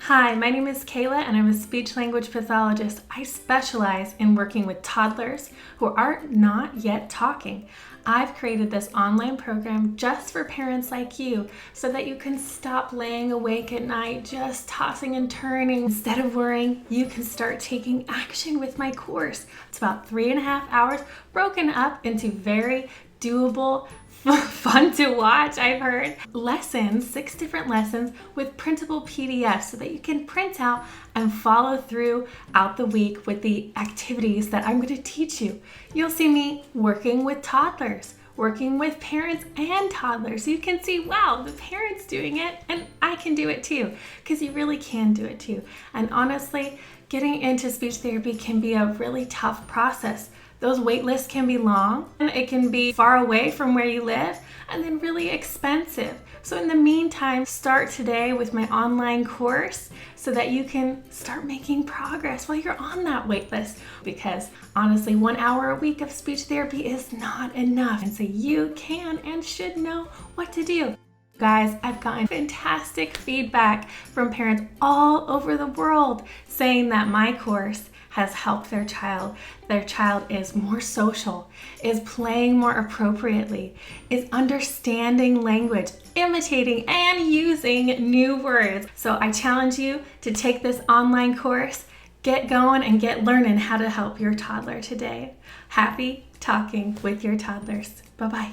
Hi, my name is Kayla and I'm a speech language pathologist. I specialize in working with toddlers who are not yet talking. I've created this online program just for parents like you so that you can stop laying awake at night just tossing and turning. Instead of worrying, you can start taking action with my course. It's about 3.5 hours broken up into very doable, fun to watch, I've heard. Lessons, 6 different lessons with printable PDFs so that you can print out and follow throughout the week with the activities that I'm going to teach you. You'll see me working with toddlers, working with parents and toddlers. You can see, wow, the parents doing it and I can do it too, because you really can do it too. And honestly, getting into speech therapy can be a really tough process. Those wait lists can be long, and it can be far away from where you live, and then really expensive. So in the meantime, start today with my online course so that you can start making progress while you're on that wait list. Because honestly, 1 hour a week of speech therapy is not enough. And so you can and should know what to do. Guys, I've gotten fantastic feedback from parents all over the world saying that my course has helped their child. Their child is more social, is playing more appropriately, is understanding language, imitating and using new words. So I challenge you to take this online course, get going and get learning how to help your toddler today. Happy talking with your toddlers. Bye-bye.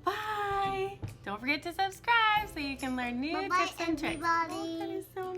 Bye. Don't forget to subscribe so you can learn new tips and tricks. Everybody. Oh, that is so